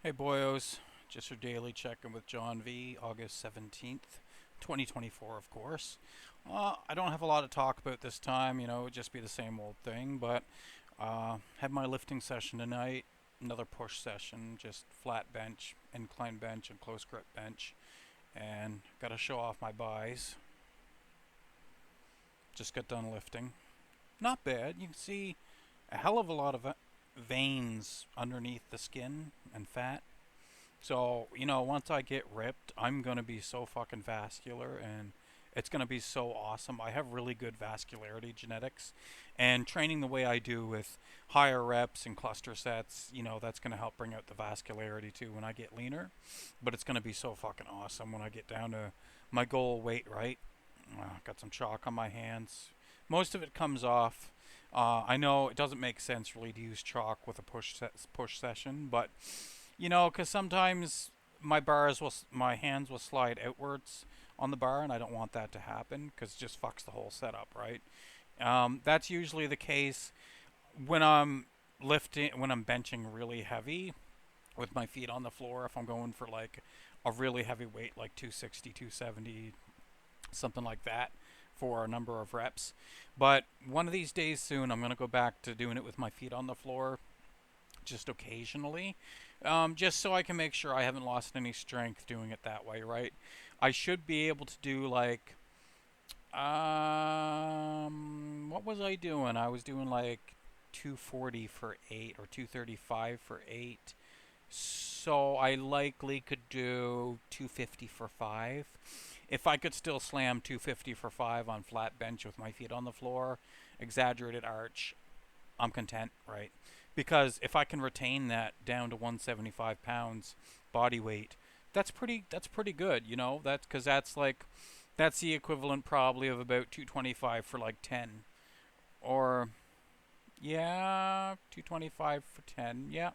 Hey boyos, just your daily check-in with John V, August 17th, 2024, of course. I don't have a lot to talk about this time, it'd just be the same old thing, but had my lifting session tonight, another push session, just flat bench, incline bench, and close grip bench, and got to show off my buys. Just got done lifting. Not bad, you can see a hell of a lot of veins underneath the skin and fat. So, once I get ripped, I'm going to be so fucking vascular and it's going to be so awesome. I have really good vascularity genetics, and training the way I do with higher reps and cluster sets, that's going to help bring out the vascularity too when I get leaner. But it's going to be so fucking awesome when I get down to my goal weight, right? Got some chalk on my hands. Most of it comes off. I know it doesn't make sense really to use chalk with a push session, but because sometimes my hands will slide outwards on the bar, and I don't want that to happen because it just fucks the whole setup, right? That's usually the case when I'm when I'm benching really heavy with my feet on the floor. If I'm going for like a really heavy weight, like 260, 270, something like that, for a number of reps. But one of these days soon, I'm going to go back to doing it with my feet on the floor just occasionally, just so I can make sure I haven't lost any strength doing it that way, right? I should be able to do like, what was I doing? I was doing like 240 for 8 or 235 for 8. So I likely could do 250 for 5. If I could still slam 250 for 5 on flat bench with my feet on the floor, exaggerated arch, I'm content, right? Because if I can retain that down to 175 pounds body weight, that's pretty good, That's because that's the equivalent probably of about 225 for like 10, or yeah, 225 for 10, yeah.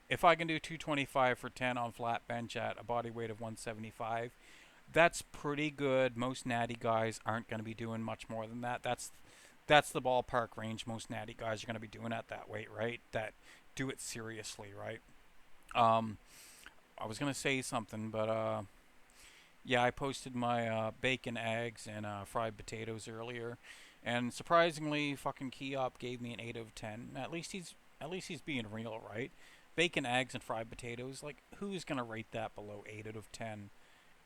If I can do 225 for 10 on flat bench at a body weight of 175, that's pretty good. Most natty guys aren't going to be doing much more than that. That's the ballpark range most natty guys are going to be doing at that weight, right? That do it seriously, right? Um, I was gonna say something, but yeah, I posted my bacon, eggs, and fried potatoes earlier, and surprisingly, fucking Keop gave me an 8 out of 10. At least he's being real, right? Bacon, eggs, and fried potatoes. Like, who's gonna rate that below 8 out of 10?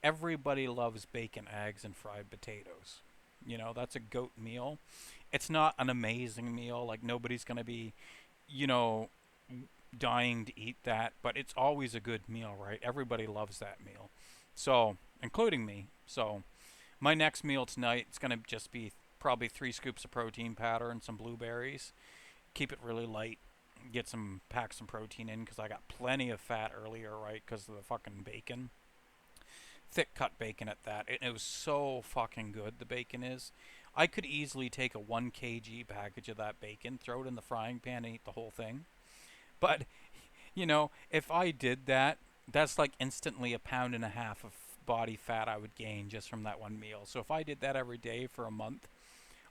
Everybody loves bacon, eggs, and fried potatoes. That's a goat meal. It's not an amazing meal. Like, nobody's gonna be, you know, dying to eat that, but it's always a good meal, right? Everybody loves that meal. So, including me. So, my next meal tonight is going to just be probably 3 scoops of protein powder and some blueberries. Keep it really light. Pack some protein in because I got plenty of fat earlier, right? Because of the fucking bacon. Thick cut bacon at that. It was so fucking good, the bacon is. I could easily take a 1 kg package of that bacon, throw it in the frying pan, and eat the whole thing. But if I did that, that's like instantly a pound and a half of body fat I would gain just from that one meal. So if I did that every day for a month,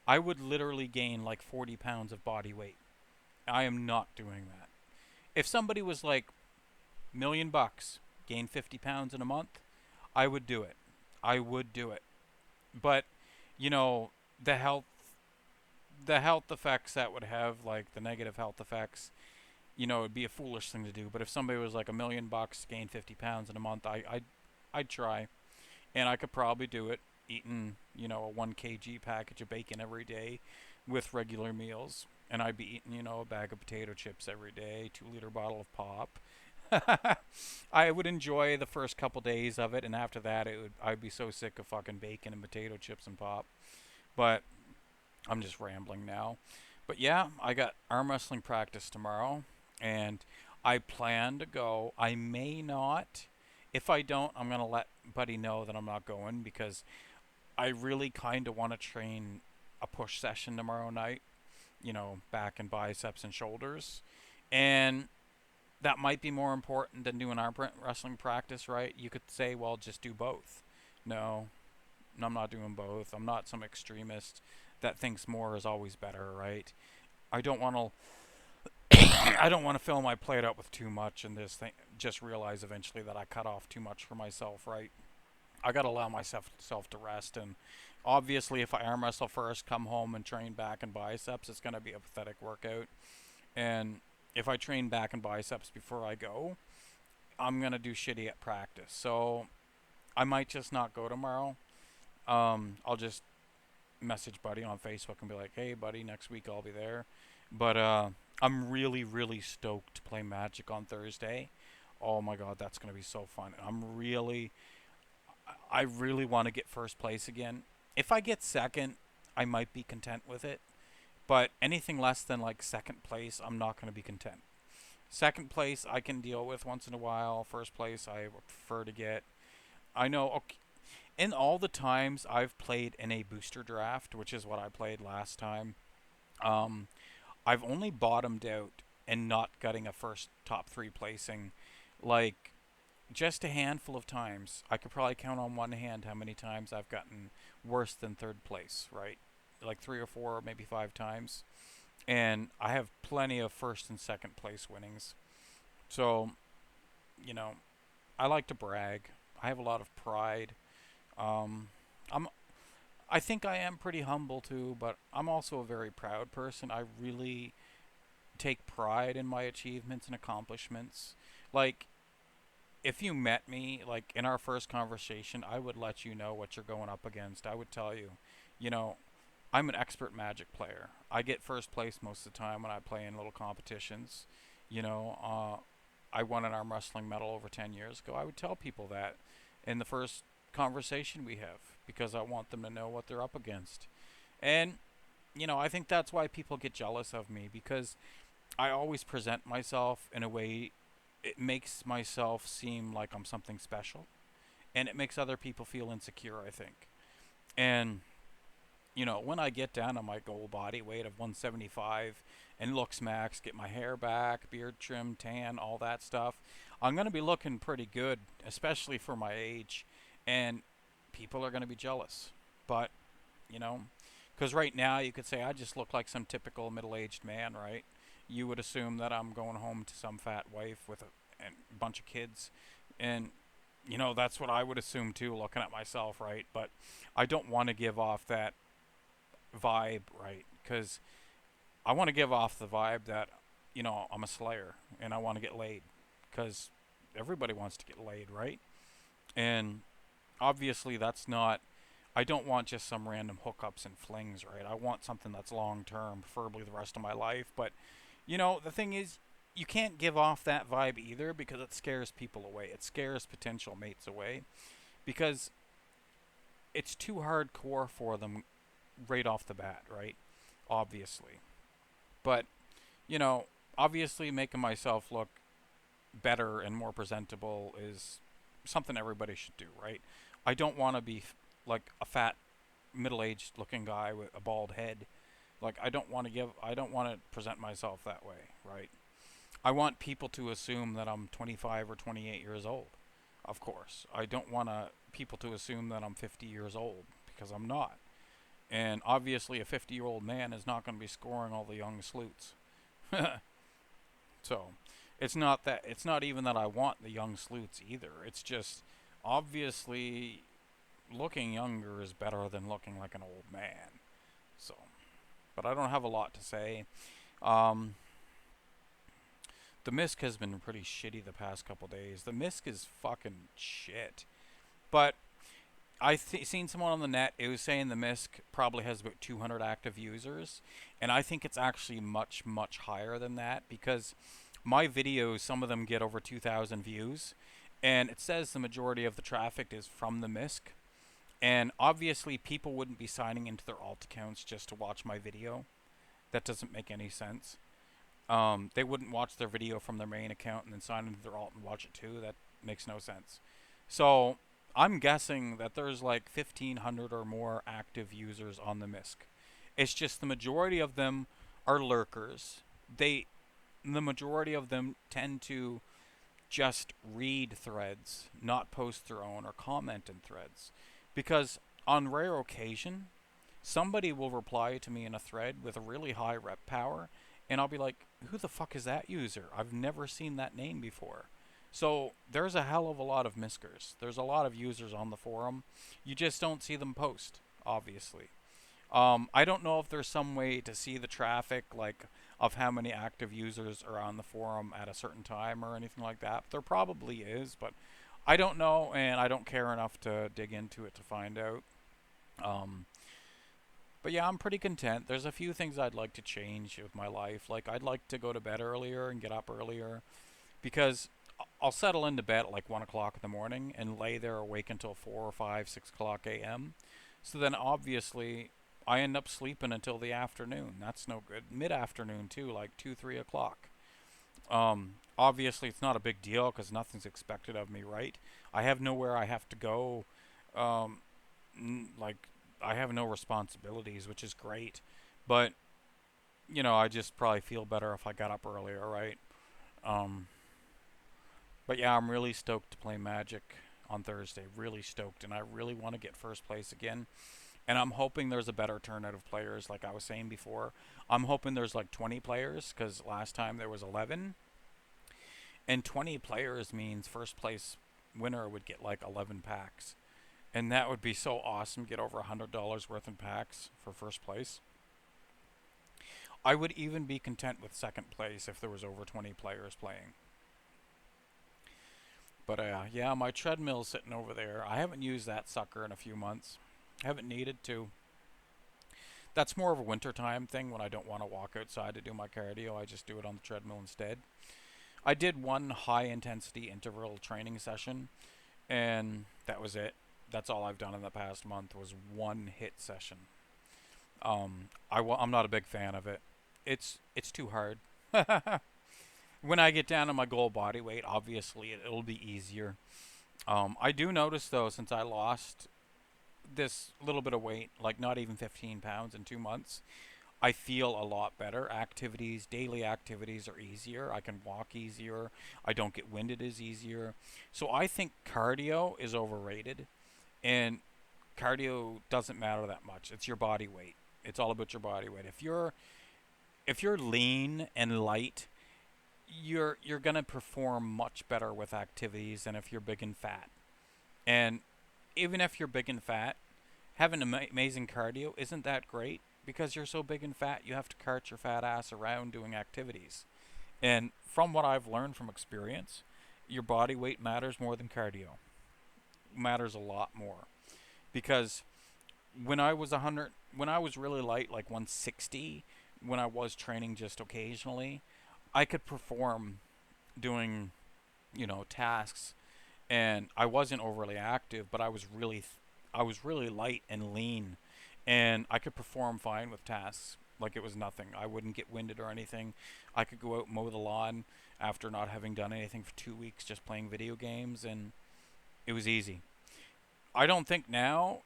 I would literally gain like 40 pounds of body weight. I am not doing that. If somebody was like, $1,000,000, gain 50 pounds in a month, I would do it. I would do it. But, you know, the health the health effects that would have, like the negative health effects, it'd be a foolish thing to do. But if somebody was like $1,000,000, gain 50 pounds in a month, I'd try, and I could probably do it eating, a 1 kg package of bacon every day with regular meals, and I'd be eating, a bag of potato chips every day, 2-liter bottle of pop. I would enjoy the first couple days of it, and after that, I'd be so sick of fucking bacon and potato chips and pop. But I'm just rambling now. But yeah, I got arm wrestling practice tomorrow, and I plan to go. I may not. If I don't, I'm going to let Buddy know that I'm not going because I really kind of want to train a push session tomorrow night, back and biceps and shoulders. And that might be more important than doing arm wrestling practice, right? You could say, well, just do both. No, I'm not doing both. I'm not some extremist that thinks more is always better, right? I don't want to. I don't want to fill my plate up with too much and this thing. Just realize eventually that I cut off too much for myself, right? I gotta allow myself self to rest, and obviously, if I arm wrestle first, come home and train back and biceps, it's gonna be a pathetic workout. And if I train back and biceps before I go, I'm gonna do shitty at practice. So I might just not go tomorrow. I'll just message Buddy on Facebook and be like, "Hey, Buddy, next week I'll be there." But I'm really, really stoked to play Magic on Thursday. Oh my God, that's gonna be so fun. I really want to get first place again. If I get second, I might be content with it. But anything less than like second place, I'm not going to be content. Second place, I can deal with once in a while. First place, I would prefer to get. I know, okay, in all the times I've played in a booster draft, which is what I played last time, um, I've only bottomed out and not getting a first top three placing, like just a handful of times. I could probably count on one hand how many times I've gotten worse than third place, right? Like three or four, or maybe five times. And I have plenty of first and second place winnings. So, you know, I like to brag. I have a lot of pride. Um, I'm I think I am pretty humble too, but I'm also a very proud person. I really take pride in my achievements and accomplishments. Like, if you met me, like in our first conversation, I would let you know what you're going up against. I would tell you, you know, I'm an expert Magic player. I get first place most of the time when I play in little competitions. You know, I won an arm wrestling medal over 10 years ago. I would tell people that in the first conversation we have because I want them to know what they're up against. And, you know, I think that's why people get jealous of me because I always present myself in a way it makes myself seem like I'm something special and it makes other people feel insecure, I think. And you know, when I get down to my goal body weight of 175 and looks max, get my hair back, beard trim, tan, all that stuff, I'm going to be looking pretty good, especially for my age. And people are going to be jealous. But, you know, because right now you could say I just look like some typical middle aged man, right? You would assume that I'm going home to some fat wife with a bunch of kids. And, you know, that's what I would assume too, looking at myself, right? But I don't want to give off that vibe, right? Because I want to give off the vibe that, you know, I'm a slayer and I want to get laid. Because everybody wants to get laid, right? And obviously, that's not. I don't want just some random hookups and flings, right? I want something that's long term, preferably the rest of my life. But, you know, the thing is, you can't give off that vibe either because it scares people away. It scares potential mates away because it's too hardcore for them right off the bat, right? Obviously. But, you know, obviously making myself look better and more presentable is something everybody should do, right? I don't want to be like a fat, middle aged looking guy with a bald head. Like, I don't want to present myself that way, right? I want people to assume that I'm 25 or 28 years old, of course. I don't want people to assume that I'm 50 years old because I'm not. And obviously, a 50-year-old man is not going to be scoring all the young sleuths. So, it's not even that I want the young sleuths either. It's just obviously looking younger is better than looking like an old man. So, but I don't have a lot to say. Um, the misc has been pretty shitty the past couple days. The misc is fucking shit. But seen someone on the net. It was saying the MISC probably has about 200 active users, and I think it's actually much much higher than that because my videos, some of them get over 2,000 views, and it says the majority of the traffic is from the MISC. And obviously, people wouldn't be signing into their alt accounts just to watch my video. That doesn't make any sense. They wouldn't watch their video from their main account and then sign into their alt and watch it too. That makes no sense. So I'm guessing that there's like 1,500 or more active users on the MISC. It's just the majority of them are lurkers. The majority of them tend to just read threads, not post their own or comment in threads. Because on rare occasion, somebody will reply to me in a thread with a really high rep power, and I'll be like, who the fuck is that user? I've never seen that name before. So there's a hell of a lot of Miskers. There's a lot of users on the forum. You just don't see them post, obviously. I don't know if there's some way to see the traffic, like of how many active users are on the forum at a certain time or anything like that. There probably is, but I don't know, and I don't care enough to dig into it to find out. Um, but yeah, I'm pretty content. There's a few things I'd like to change with my life. Like I'd like to go to bed earlier and get up earlier because I'll settle into bed at like 1 o'clock in the morning and lay there awake until 4 or 5, 6 o'clock a.m. So then obviously I end up sleeping until the afternoon. That's no good. Mid afternoon too, like 2, 3 o'clock. Obviously it's not a big deal because nothing's expected of me, right? I have nowhere I have to go. Um, like I have no responsibilities, which is great. But I just probably feel better if I got up earlier, right? Um, but yeah, I'm really stoked to play Magic on Thursday. Really stoked, and I really want to get first place again. And I'm hoping there's a better turnout of players, like I was saying before. I'm hoping there's like 20 players, because last time there was 11. And 20 players means first place winner would get like 11 packs. And that would be so awesome, get over $100 worth in packs for first place. I would even be content with second place if there was over 20 players playing. But yeah, my treadmill's sitting over there. I haven't used that sucker in a few months. I haven't needed to. That's more of a wintertime thing when I don't want to walk outside to do my cardio. I just do it on the treadmill instead. I did one high intensity interval training session, and that was it. That's all I've done in the past month was one hit session. I'm not a big fan of it. It's too hard. When I get down to my goal body weight, obviously it'll be easier. I do notice though, since I lost this little bit of weight, like not even 15 pounds in 2 months, I feel a lot better. Daily activities are easier. I can walk easier. I don't get winded as easier. So I think cardio is overrated, and cardio doesn't matter that much. It's your body weight. It's all about your body weight. If you're lean and light, you're gonna perform much better with activities than if you're big and fat. And even if you're big and fat, having amazing cardio isn't that great because you're so big and fat. You have to cart your fat ass around doing activities. And from what I've learned from experience, your body weight matters more than cardio. Matters a lot more because when I was really light, like 160, when I was training just occasionally, I could perform doing, tasks, and I wasn't overly active, but I was really light and lean, and I could perform fine with tasks like it was nothing. I wouldn't get winded or anything. I could go out and mow the lawn after not having done anything for 2 weeks, just playing video games, and it was easy. I don't think now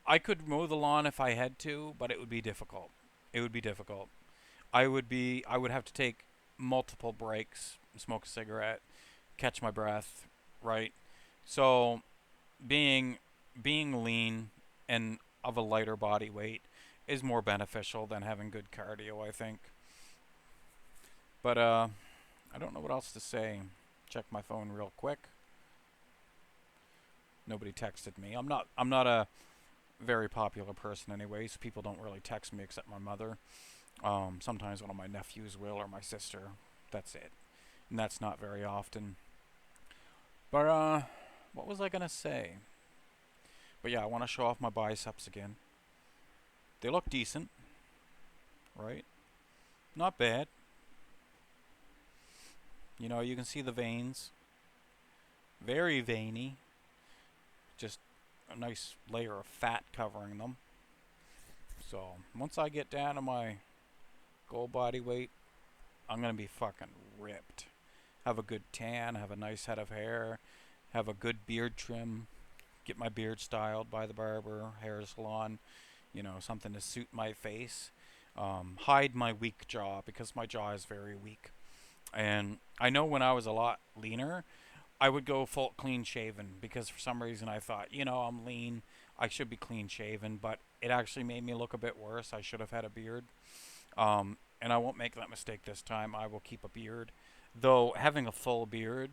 I could mow the lawn if I had to, but it would be difficult. It would be difficult. I would have to take multiple breaks, smoke a cigarette, catch my breath, right? So being being lean and of a lighter body weight is more beneficial than having good cardio, I think. But I don't know what else to say. Check my phone real quick. Nobody texted me. I'm not a very popular person anyway, so people don't really text me except my mother. Sometimes one of my nephews will or my sister. That's it. And that's not very often. But what was I gonna say? But yeah, I want to show off my biceps again. They look decent, right? Not bad. You can see the veins. Very veiny. Just a nice layer of fat covering them. So once I get down to my goal body weight, I'm gonna be fucking ripped. Have a good tan, have a nice head of hair, have a good beard trim, get my beard styled by the barber, hair salon, something to suit my face. Hide my weak jaw because my jaw is very weak. And I know when I was a lot leaner, I would go full clean shaven because for some reason I thought, I'm lean, I should be clean shaven, but it actually made me look a bit worse. I should have had a beard. Um, and I won't make that mistake this time. I will keep a beard. Though having a full beard,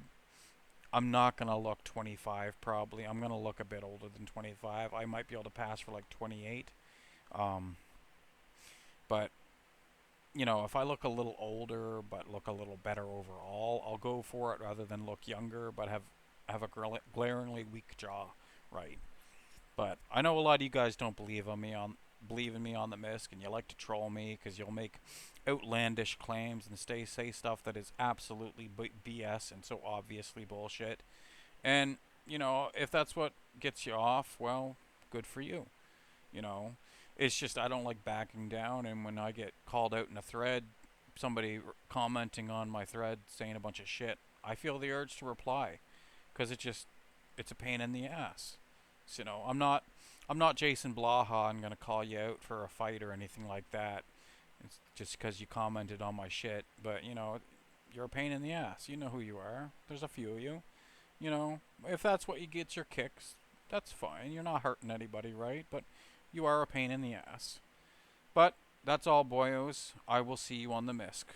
I'm not going to look 25 probably. I'm going to look a bit older than 25. I might be able to pass for like 28. Um, but, you know, if I look a little older but look a little better overall, I'll go for it rather than look younger but have a glaringly weak jaw, right? But I know a lot of you guys don't believe in me on the misc, and you like to troll me because you'll make outlandish claims and say stuff that is absolutely BS and so obviously bullshit. And you know, if that's what gets you off, well, good for you. You know, it's just I don't like backing down, and when I get called out in a thread, somebody commenting on my thread saying a bunch of shit, I feel the urge to reply because it's a pain in the ass. So, you know, I'm not Jason Blaha. I'm gonna call you out for a fight or anything like that. It's just because you commented on my shit. But you know, you're a pain in the ass. You know who you are. There's a few of you. You know, if that's what you get your kicks, that's fine. You're not hurting anybody, right? But you are a pain in the ass. But that's all, boyos. I will see you on the misc.